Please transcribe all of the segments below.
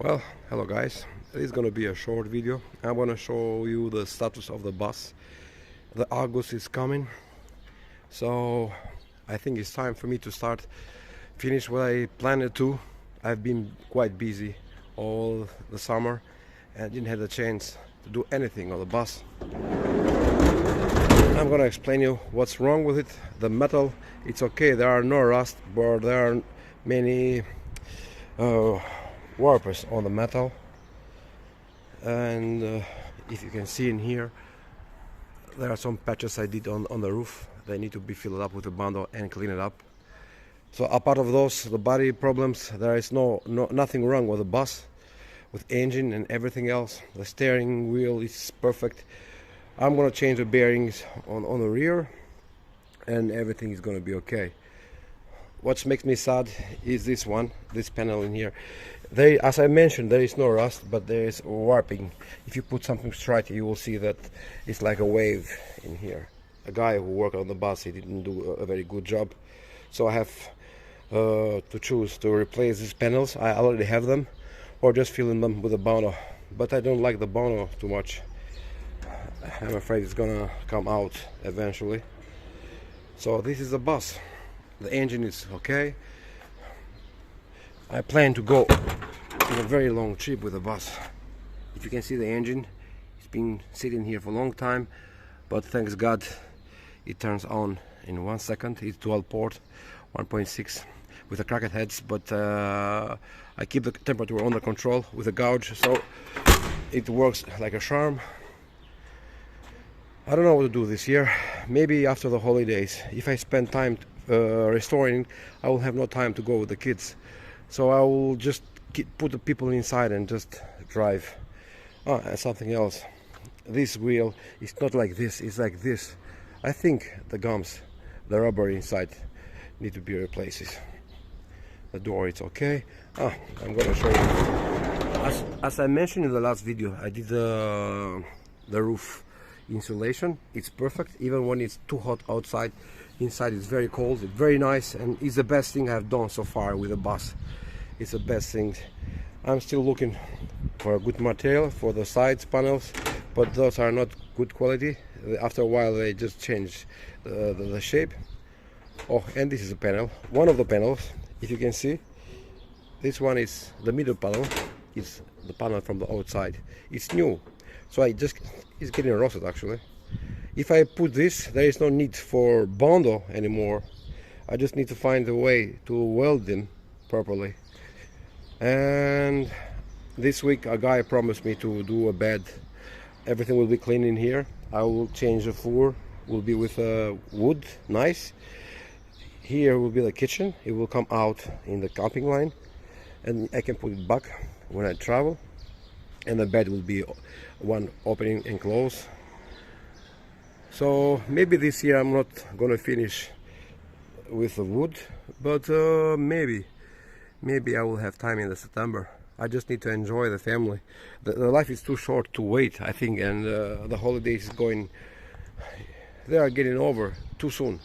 Well, hello guys. This is gonna be a short video. I'm gonna show you the status of the bus. The August is coming, so I think it's time for me to start finish what I planned to. I've been quite busy all the summer and didn't have the chance to do anything on the bus. I'm gonna explain you what's wrong with it. The metal, it's okay, there are no rust, but there are many warpers on the metal, and if you can see in here, there are some patches I did on the roof. They need to be filled up with a bundle and clean it up. So apart of those, the body problems, there is nothing wrong with the bus, with engine and everything else. The steering wheel is perfect. I'm gonna change the bearings on the rear, and everything is gonna be okay. What makes me sad is this panel in here. As I mentioned, there is no rust, but there is warping. If you put something straight, you will see that it's like a wave in here. A guy who worked on the bus, he didn't do a very good job. So I have to choose to replace these panels. I already have them, or just fill in them with a bono. But I don't like the bono too much. I'm afraid it's gonna come out eventually. So this is the bus. The engine is okay. I plan to go on a very long trip with the bus. If you can see the engine, it's been sitting here for a long time, but thanks God it turns on in 1 second. It's dual port 1.6 with the cracked heads, but I keep the temperature under control with a gauge, so it works like a charm. I don't know what to do this year. Maybe after the holidays, if I spend time restoring, I will have no time to go with the kids. So I will just put the people inside and just drive. And something else. This wheel is not like this, it's like this. I think the gums, the rubber inside, need to be replaced. The door is okay. I'm gonna show you. As I mentioned in the last video, I did the roof insulation. It's perfect, even when it's too hot outside. Inside it's very cold, it's very nice, and it's the best thing I've done so far with the bus. It's the best thing. I'm still looking for a good material for the sides panels, but those are not good quality. After a while they just change the shape. Oh, and this is a panel, one of the panels. If you can see, this one is the middle panel. It's the panel from the outside. It's new, so it's getting rusted actually. If I put this, there is no need for bondo anymore. I just need to find a way to weld them properly. And this week a guy promised me to do a bed. Everything will be clean in here. I will change the floor, will be with wood, nice. Here will be the kitchen. It will come out in the camping line, and I can put it back when I travel. And the bed will be one opening and close. So maybe this year I'm not gonna finish with the wood, but maybe I will have time in the September. I just need to enjoy the family. The life is too short to wait, I think, and the holidays they are getting over too soon.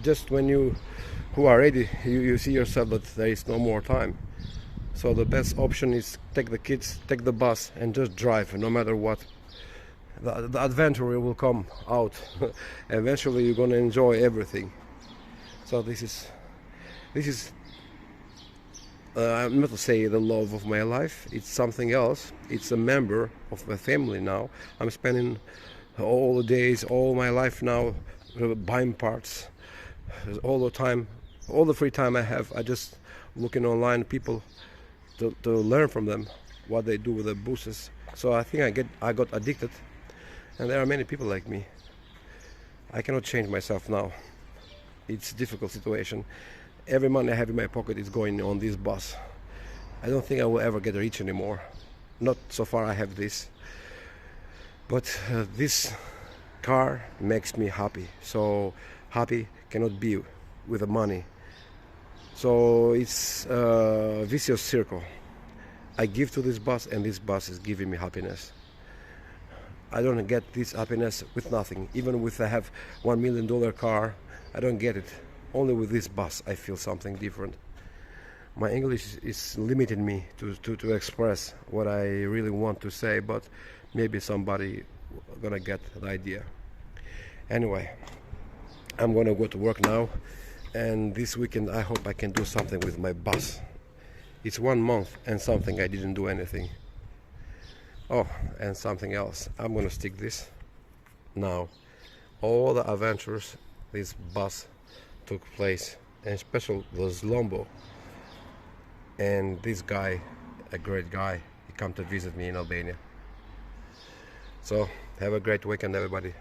Just when who are ready, you see yourself that there is no more time. So the best option is take the kids, take the bus, and just drive, no matter what. The adventure will come out. Eventually you're gonna enjoy everything. So this is I'm not to say the love of my life, it's something else. It's a member of my family now. I'm spending all the days, all my life now buying parts. All the time, all the free time I have, I just looking online people to learn from them what they do with the buses. So I think I got addicted. And there are many people like me. I cannot change myself now. It's a difficult situation. Every money I have in my pocket is going on this bus. I don't think I will ever get rich anymore. Not so far I have this. But this car makes me happy. So happy cannot be with the money. So it's a vicious circle. I give to this bus, and this bus is giving me happiness. I don't get this happiness with nothing. Even with I have $1 million car, I don't get it. Only with this bus I feel something different. My English is limiting me to express what I really want to say, but maybe somebody gonna get the idea. Anyway, I'm gonna go to work now, and this weekend I hope I can do something with my bus. It's 1 month and something I didn't do anything. Oh, and something else. I'm gonna stick this now. All the adventures this bus took place, and especially was Lombo. And this guy, a great guy, he come to visit me in Albania. So have a great weekend, everybody.